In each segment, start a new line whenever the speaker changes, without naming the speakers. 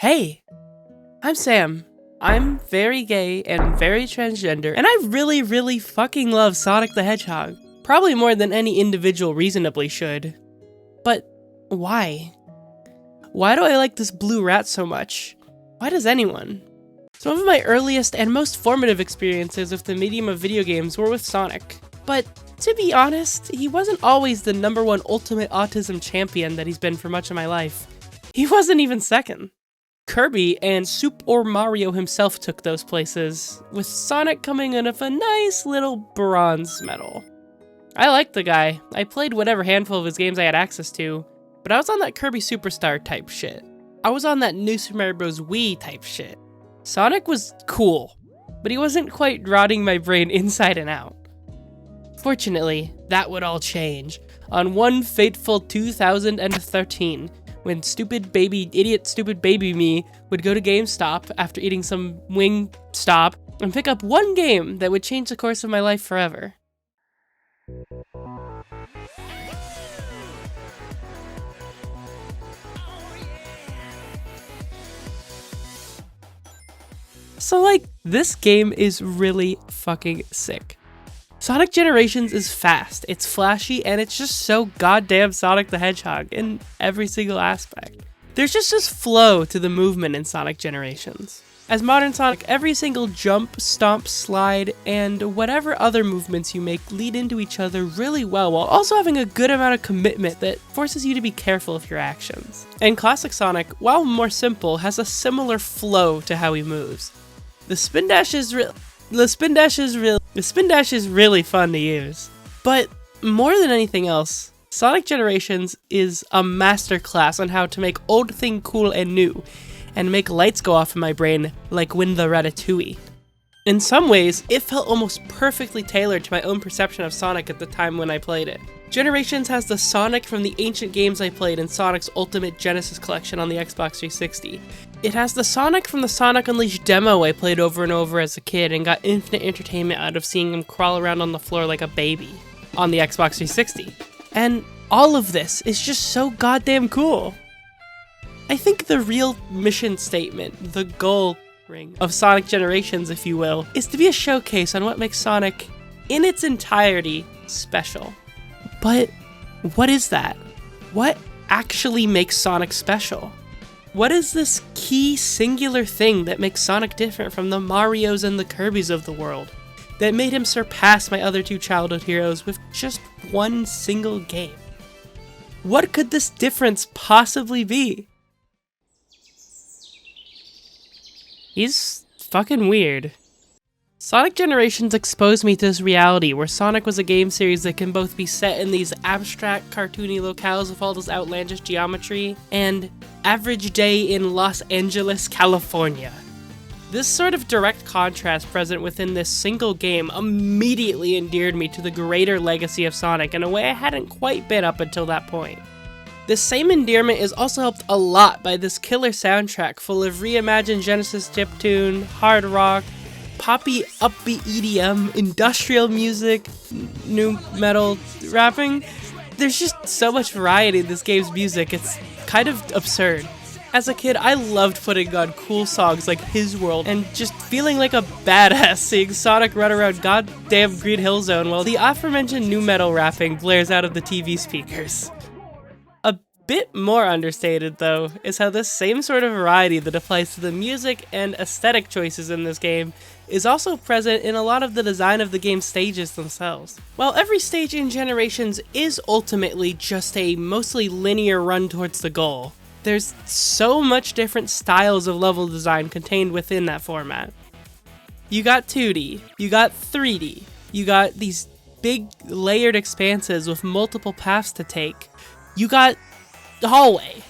Hey, I'm Sam. I'm very gay and very transgender, and I really fucking love Sonic the Hedgehog. Probably more than any individual reasonably should. But why? Why do I like this blue rat so much? Why does anyone? Some of my earliest and most formative experiences with the medium of video games were with Sonic. But to be honest, he wasn't always the #1 ultimate autism champion that he's been for much of my life. He wasn't even second. Kirby and Super Mario himself took those places, with Sonic coming in with a nice little bronze medal. I liked the guy. I played whatever handful of his games I had access to, but I was on that Kirby Superstar type shit. I was on that New Super Mario Bros. Wii type shit. Sonic was cool, but he wasn't quite rotting my brain inside and out. Fortunately, that would all change on one fateful 2013, when idiot stupid baby me would go to GameStop after eating some Wingstop and pick up one game that would change the course of my life forever. So this game is really fucking sick. Sonic Generations is fast, it's flashy, and it's just so goddamn Sonic the Hedgehog in every single aspect. There's just this flow to the movement in Sonic Generations. As modern Sonic, every single jump, stomp, slide, and whatever other movements you make lead into each other really well, while also having a good amount of commitment that forces you to be careful of your actions. And classic Sonic, while more simple, has a similar flow to how he moves. The spin dash is really fun to use. But more than anything else, Sonic Generations is a masterclass on how to make old thing cool and new, and make lights go off in my brain like when the Ratatouille. In some ways, it felt almost perfectly tailored to my own perception of Sonic at the time when I played it. Generations has the Sonic from the ancient games I played in Sonic's Ultimate Genesis Collection on the Xbox 360. It has the Sonic from the Sonic Unleashed demo I played over and over as a kid and got infinite entertainment out of seeing him crawl around on the floor like a baby on the Xbox 360. And all of this is just so goddamn cool. I think the real mission statement, the goal ring of Sonic Generations, if you will, is to be a showcase on what makes Sonic, in its entirety, special. But what is that? What actually makes Sonic special? What is this key singular thing that makes Sonic different from the Marios and the Kirbys of the world, that made him surpass my other two childhood heroes with just one single game? What could this difference possibly be? He's fucking weird. Sonic Generations exposed me to this reality where Sonic was a game series that can both be set in these abstract, cartoony locales with all this outlandish geometry, and average day in Los Angeles, California. This sort of direct contrast present within this single game immediately endeared me to the greater legacy of Sonic in a way I hadn't quite been up until that point. This same endearment is also helped a lot by this killer soundtrack full of reimagined Genesis chiptune, hard rock, poppy upbeat EDM, industrial music, new metal rapping. There's just so much variety in this game's music, it's kind of absurd. As a kid, I loved putting on cool songs like His World and just feeling like a badass seeing Sonic run around goddamn Green Hill Zone while the aforementioned new metal rapping blares out of the TV speakers. A bit more understated, though, is how this same sort of variety that applies to the music and aesthetic choices in this game is also present in a lot of the design of the game's stages themselves. While every stage in Generations is ultimately just a mostly linear run towards the goal, there's so much different styles of level design contained within that format. You got 2D, you got 3D, you got these big layered expanses with multiple paths to take, you got the hallway.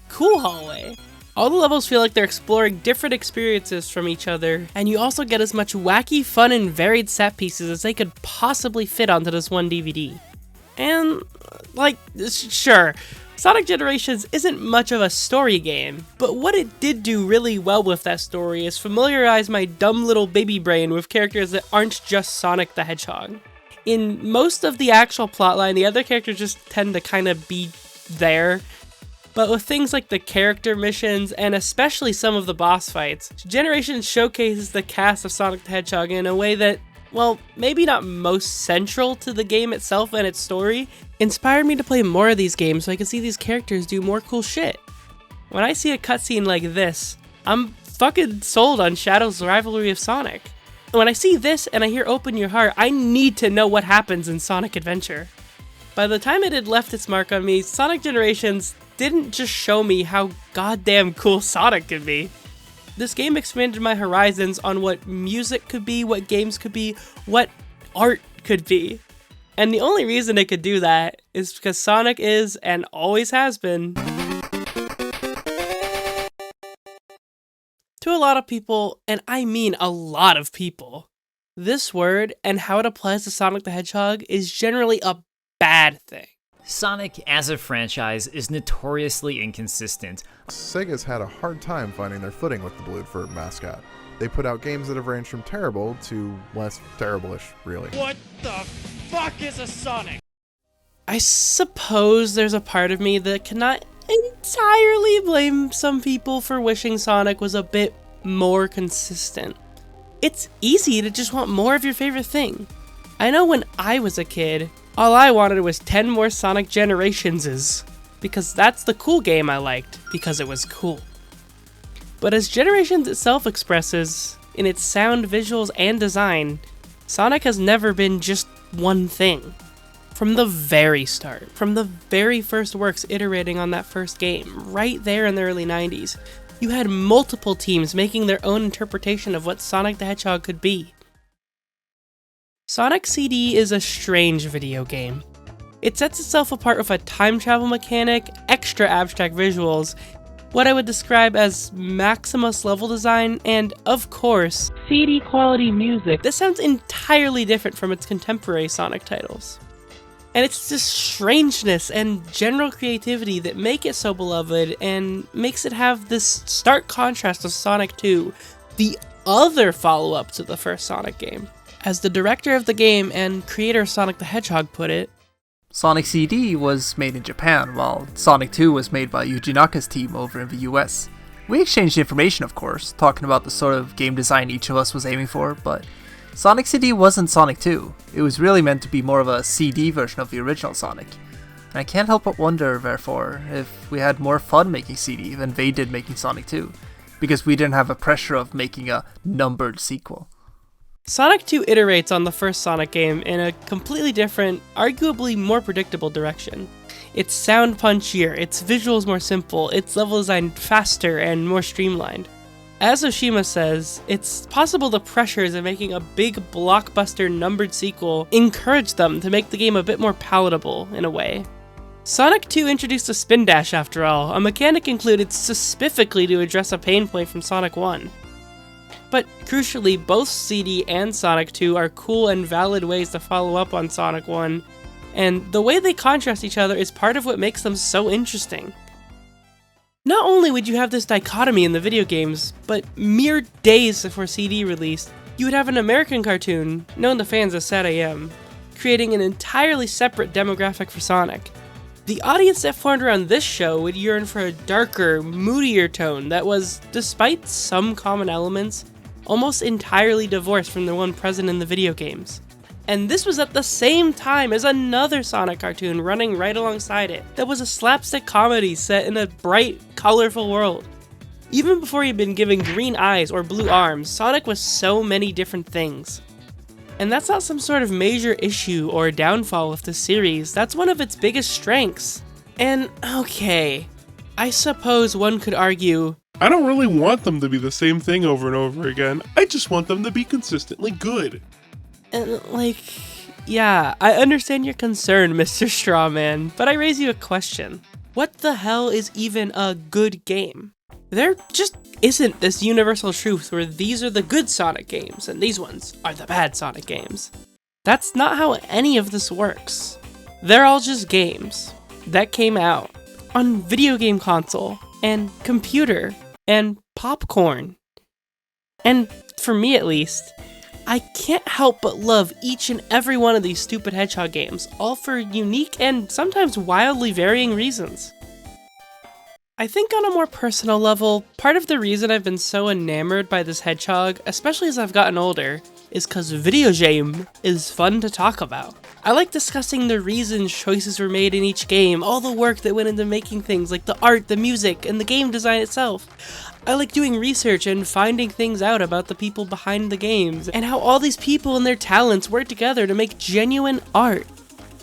Cool hallway. All the levels feel like they're exploring different experiences from each other, and you also get as much wacky, fun, and varied set pieces as they could possibly fit onto this one DVD. And, sure, Sonic Generations isn't much of a story game, but what it did do really well with that story is familiarize my dumb little baby brain with characters that aren't just Sonic the Hedgehog. In most of the actual plotline, the other characters just tend to kind of be there, But with things like the character missions, and especially some of the boss fights, Generations showcases the cast of Sonic the Hedgehog in a way that, well, maybe not most central to the game itself and its story, inspired me to play more of these games so I could see these characters do more cool shit. When I see a cutscene like this, I'm fucking sold on Shadow's rivalry of Sonic. When I see this and I hear Open Your Heart, I need to know what happens in Sonic Adventure. By the time it had left its mark on me, Sonic Generations didn't just show me how goddamn cool Sonic could be. This game expanded my horizons on what music could be, what games could be, what art could be. And the only reason it could do that is because Sonic is, and always has been, to a lot of people, and I mean a lot of people, this word and how it applies to Sonic the Hedgehog is generally a bad thing.
Sonic as a franchise is notoriously inconsistent.
Sega's had a hard time finding their footing with the Blued Fur mascot. They put out games that have ranged from terrible to less terrible-ish, really.
What the fuck is a Sonic?
I suppose there's a part of me that cannot entirely blame some people for wishing Sonic was a bit more consistent. It's easy to just want more of your favorite thing. I know when I was a kid, all I wanted was 10 more Sonic Generations, because that's the cool game I liked, because it was cool. But as Generations itself expresses, in its sound, visuals, and design, Sonic has never been just one thing. From the very start, from the very first works iterating on that first game, right there in the early 90s, you had multiple teams making their own interpretation of what Sonic the Hedgehog could be. Sonic CD is a strange video game. It sets itself apart with a time travel mechanic, extra abstract visuals, what I would describe as Maximus level design, and, of course, CD quality music that sounds entirely different from its contemporary Sonic titles. And it's this strangeness and general creativity that make it so beloved and makes it have this stark contrast to Sonic 2, the other follow-up to the first Sonic game. As the director of the game and creator of Sonic the Hedgehog put it,
Sonic CD was made in Japan, while Sonic 2 was made by Yuji Naka's team over in the US. We exchanged information, of course, talking about the sort of game design each of us was aiming for, but Sonic CD wasn't Sonic 2. It was really meant to be more of a CD version of the original Sonic. And I can't help but wonder, therefore, if we had more fun making CD than they did making Sonic 2, because we didn't have the pressure of making a numbered sequel.
Sonic 2 iterates on the first Sonic game in a completely different, arguably more predictable direction. Its sound punchier, its visuals more simple, its level design faster and more streamlined. As Oshima says, it's possible the pressures of making a big blockbuster numbered sequel encouraged them to make the game a bit more palatable in a way. Sonic 2 introduced a spin dash after all, a mechanic included specifically to address a pain point from Sonic 1. But crucially, both CD and Sonic 2 are cool and valid ways to follow up on Sonic 1, and the way they contrast each other is part of what makes them so interesting. Not only would you have this dichotomy in the video games, but mere days before CD released, you would have an American cartoon, known to fans as Sad AM, creating an entirely separate demographic for Sonic. The audience that formed around this show would yearn for a darker, moodier tone that was, despite some common elements, almost entirely divorced from the one present in the video games. And this was at the same time as another Sonic cartoon running right alongside it, that was a slapstick comedy set in a bright, colorful world. Even before he'd been given green eyes or blue arms, Sonic was so many different things. And that's not some sort of major issue or downfall with the series, that's one of its biggest strengths. And okay, I suppose one could argue,
I don't really want them to be the same thing over and over again, I just want them to be consistently good.
And yeah, I understand your concern, Mr. Strawman, but I raise you a question. What the hell is even a good game? There just isn't this universal truth where these are the good Sonic games and these ones are the bad Sonic games. That's not how any of this works. They're all just games that came out on video game console and computer and popcorn. And for me at least, I can't help but love each and every one of these stupid Hedgehog games, all for unique and sometimes wildly varying reasons. I think on a more personal level, part of the reason I've been so enamored by this hedgehog, especially as I've gotten older, is cause video game is fun to talk about. I like discussing the reasons choices were made in each game, all the work that went into making things like the art, the music, and the game design itself. I like doing research and finding things out about the people behind the games, and how all these people and their talents work together to make genuine art.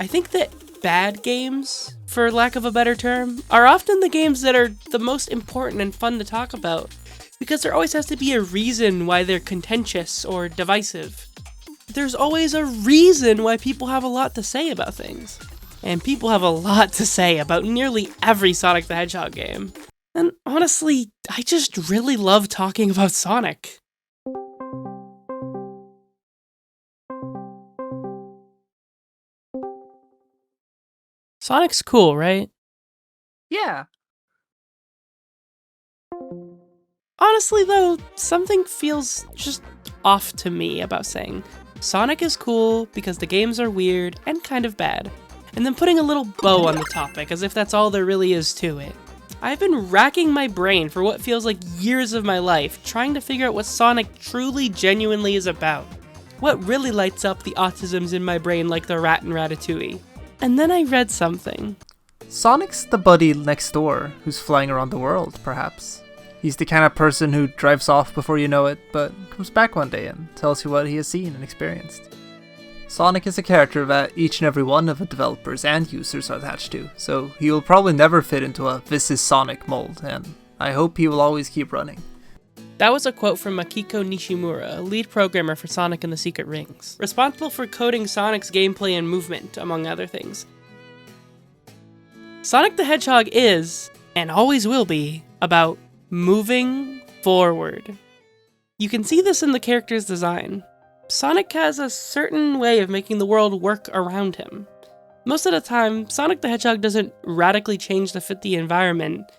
I think that bad games, for lack of a better term, are often the games that are the most important and fun to talk about, because there always has to be a reason why they're contentious or divisive. There's always a reason why people have a lot to say about things. And people have a lot to say about nearly every Sonic the Hedgehog game. And honestly, I just really love talking about Sonic. Sonic's cool, right?
Yeah.
Honestly though, something feels just off to me about saying Sonic is cool because the games are weird and kind of bad, and then putting a little bow on the topic as if that's all there really is to it. I've been racking my brain for what feels like years of my life trying to figure out what Sonic truly genuinely is about. What really lights up the autisms in my brain like the rat in Ratatouille. And then I read something.
Sonic's the buddy next door who's flying around the world, perhaps. He's the kind of person who drives off before you know it, but comes back one day and tells you what he has seen and experienced. Sonic is a character that each and every one of the developers and users are attached to, so he will probably never fit into a "this is Sonic" mold, and I hope he will always keep running.
That was a quote from Makiko Nishimura, lead programmer for Sonic and the Secret Rings, responsible for coding Sonic's gameplay and movement, among other things. Sonic the Hedgehog is, and always will be, about moving forward. You can see this in the character's design. Sonic has a certain way of making the world work around him. Most of the time, Sonic the Hedgehog doesn't radically change to fit the environment.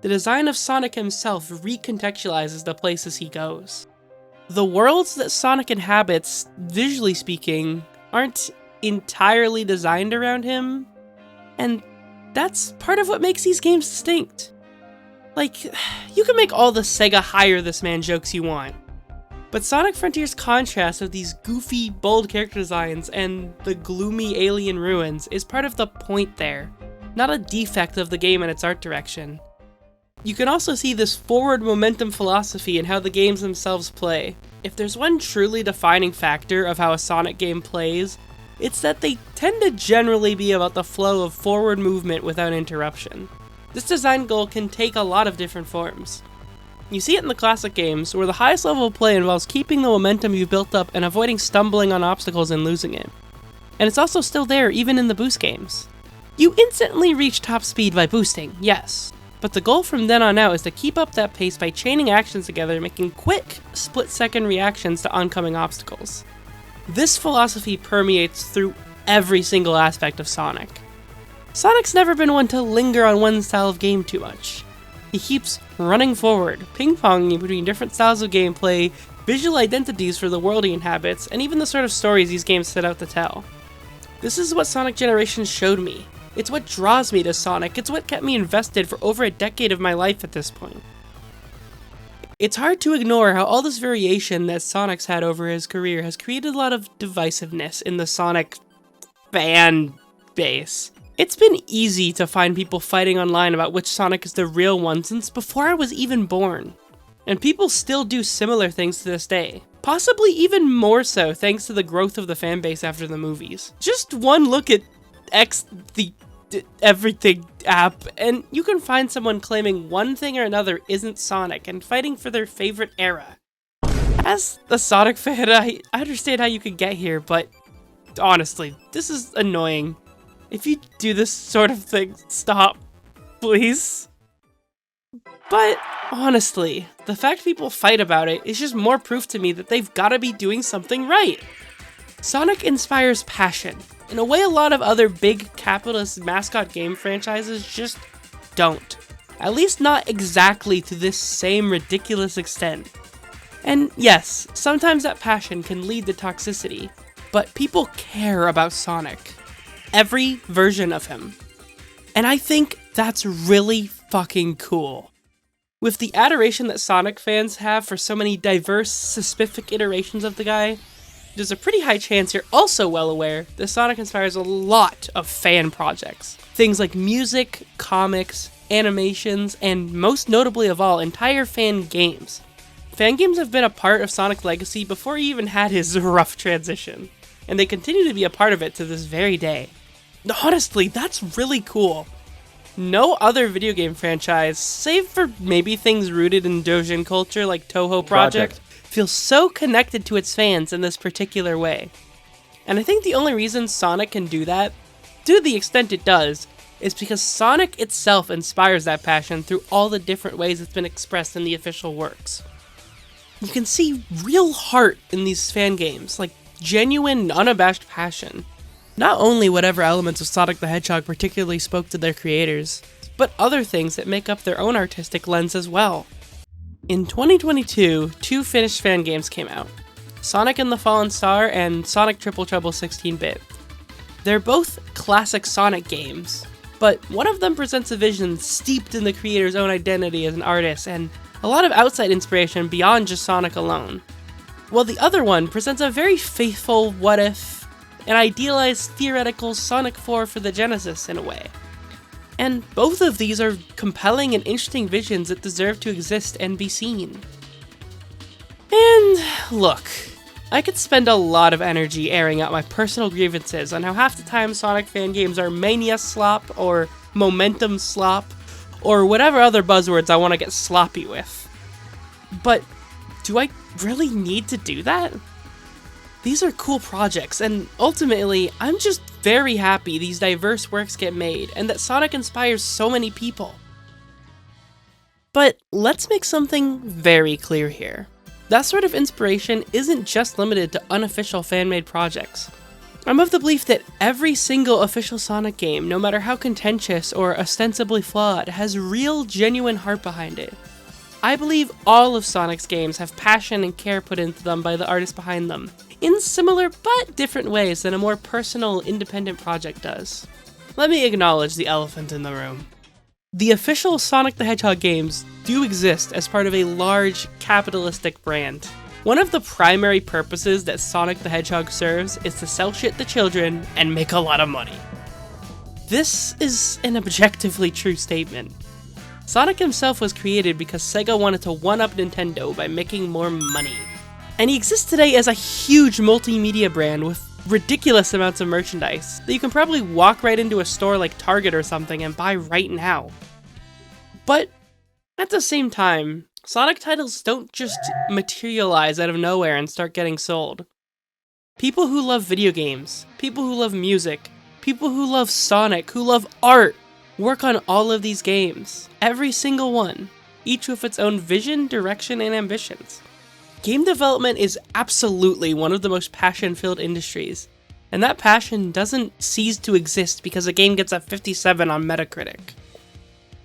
The design of Sonic himself recontextualizes the places he goes. The worlds that Sonic inhabits, visually speaking, aren't entirely designed around him, and that's part of what makes these games distinct. Like, you can make all the Sega hire this man jokes you want, but Sonic Frontier's contrast of these goofy, bold character designs and the gloomy alien ruins is part of the point there, not a defect of the game and its art direction. You can also see this forward momentum philosophy in how the games themselves play. If there's one truly defining factor of how a Sonic game plays, it's that they tend to generally be about the flow of forward movement without interruption. This design goal can take a lot of different forms. You see it in the classic games, where the highest level of play involves keeping the momentum you've built up and avoiding stumbling on obstacles and losing it. And it's also still there even in the boost games. You instantly reach top speed by boosting, yes, but the goal from then on out is to keep up that pace by chaining actions together, making quick, split-second reactions to oncoming obstacles. This philosophy permeates through every single aspect of Sonic. Sonic's never been one to linger on one style of game too much. He keeps running forward, ping-ponging between different styles of gameplay, visual identities for the world he inhabits, and even the sort of stories these games set out to tell. This is what Sonic Generations showed me. It's what draws me to Sonic, it's what kept me invested for over a decade of my life at this point. It's hard to ignore how all this variation that Sonic's had over his career has created a lot of divisiveness in the Sonic fan base. It's been easy to find people fighting online about which Sonic is the real one since before I was even born. And people still do similar things to this day. Possibly even more so thanks to the growth of the fanbase after the movies. Just one look at the Everything app, and you can find someone claiming one thing or another isn't Sonic and fighting for their favorite era. As a Sonic fan, I understand how you could get here, but honestly, this is annoying. If you do this sort of thing, stop, please. But honestly, the fact people fight about it is just more proof to me that they've gotta be doing something right. Sonic inspires passion, in a way a lot of other big capitalist mascot game franchises just don't. At least not exactly to this same ridiculous extent. And yes, sometimes that passion can lead to toxicity, but people care about Sonic. Every version of him. And I think that's really fucking cool. With the adoration that Sonic fans have for so many diverse, specific iterations of the guy, there's a pretty high chance you're also well aware that Sonic inspires a lot of fan projects. Things like music, comics, animations, and most notably of all, entire fan games. Fan games have been a part of Sonic's legacy before he even had his rough transition, and they continue to be a part of it to this very day. Honestly, that's really cool. No other video game franchise, save for maybe things rooted in doujin culture like Toho Project, feels so connected to its fans in this particular way. And I think the only reason Sonic can do that, to the extent it does, is because Sonic itself inspires that passion through all the different ways it's been expressed in the official works. You can see real heart in these fan games, like genuine, unabashed passion. Not only whatever elements of Sonic the Hedgehog particularly spoke to their creators, but other things that make up their own artistic lens as well. In 2022, 2 finished fan games came out, Sonic and the Fallen Star and Sonic Triple Trouble 16-bit. They're both classic Sonic games, but one of them presents a vision steeped in the creator's own identity as an artist and a lot of outside inspiration beyond just Sonic alone, while the other one presents a very faithful what-if, an idealized theoretical Sonic 4 for the Genesis in a way. And both of these are compelling and interesting visions that deserve to exist and be seen. And look, I could spend a lot of energy airing out my personal grievances on how half the time Sonic fan games are mania slop or momentum slop or whatever other buzzwords I want to get sloppy with. But do I really need to do that? These are cool projects, and ultimately, I'm just very happy these diverse works get made, and that Sonic inspires so many people. But let's make something very clear here. That sort of inspiration isn't just limited to unofficial fan-made projects. I'm of the belief that every single official Sonic game, no matter how contentious or ostensibly flawed, has real, genuine heart behind it. I believe all of Sonic's games have passion and care put into them by the artists behind them, in similar but different ways than a more personal, independent project does. Let me acknowledge the elephant in the room. The official Sonic the Hedgehog games do exist as part of a large, capitalistic brand. One of the primary purposes that Sonic the Hedgehog serves is to sell shit to children and make a lot of money. This is an objectively true statement. Sonic himself was created because Sega wanted to one-up Nintendo by making more money. And he exists today as a huge multimedia brand with ridiculous amounts of merchandise that you can probably walk right into a store like Target or something and buy right now. But at the same time, Sonic titles don't just materialize out of nowhere and start getting sold. People who love video games, people who love music, people who love Sonic, who love art, work on all of these games. Every single one, each with its own vision, direction, and ambitions. Game development is absolutely one of the most passion-filled industries, and that passion doesn't cease to exist because a game gets a 57 on Metacritic.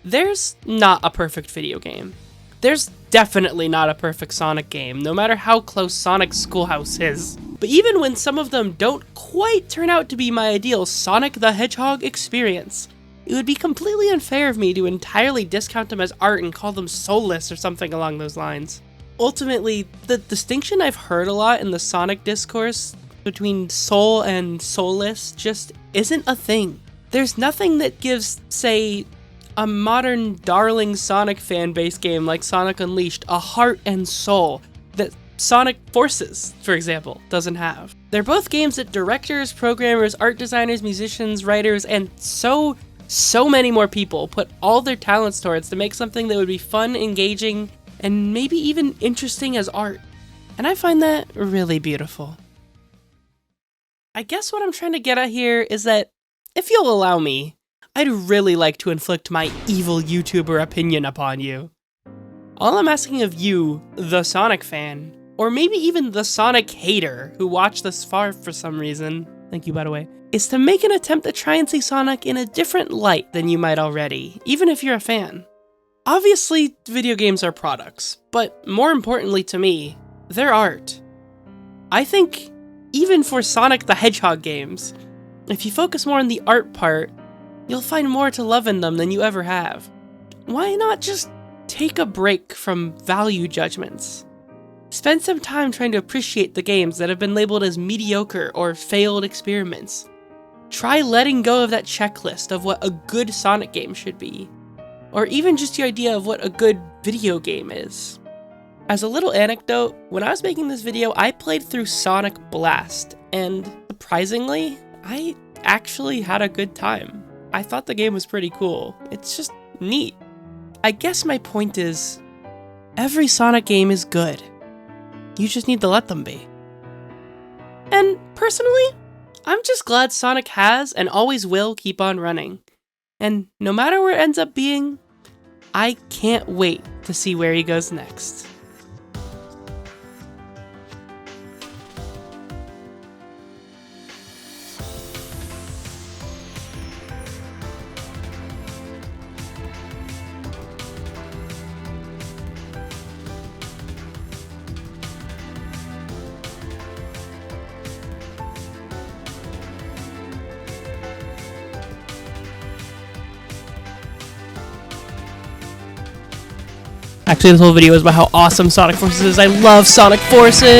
There's not a perfect video game. There's definitely not a perfect Sonic game, no matter how close Sonic's Schoolhouse is. But even when some of them don't quite turn out to be my ideal Sonic the Hedgehog experience, it would be completely unfair of me to entirely discount them as art and call them soulless or something along those lines. Ultimately, the distinction I've heard a lot in the Sonic discourse between soul and soulless just isn't a thing. There's nothing that gives, say, a modern darling Sonic fanbase game like Sonic Unleashed a heart and soul that Sonic Forces, for example, doesn't have. They're both games that directors, programmers, art designers, musicians, writers, and so many more people put all their talents towards to make something that would be fun, engaging, and maybe even interesting as art. And I find that really beautiful. I guess what I'm trying to get at here is that, if you'll allow me, I'd really like to inflict my evil YouTuber opinion upon you. All I'm asking of you, the Sonic fan, or maybe even the Sonic hater who watched this far for some reason, thank you by the way, is to make an attempt to try and see Sonic in a different light than you might already, even if you're a fan. Obviously, video games are products, but more importantly to me, they're art. I think, even for Sonic the Hedgehog games, if you focus more on the art part, you'll find more to love in them than you ever have. why not just take a break from value judgments? Spend some time trying to appreciate the games that have been labeled as mediocre or failed experiments. Try letting go of that checklist of what a good Sonic game should be, or even just the idea of what a good video game is. As a little anecdote, when I was making this video, I played through Sonic Blast, and surprisingly, I actually had a good time. I thought the game was pretty cool. It's just neat. I guess my point is, every Sonic game is good. You just need to let them be. And personally, I'm just glad Sonic has and always will keep on running. And no matter where it ends up being, I can't wait to see where he goes next. Actually, this whole video is about how awesome Sonic Forces is. I love Sonic Forces!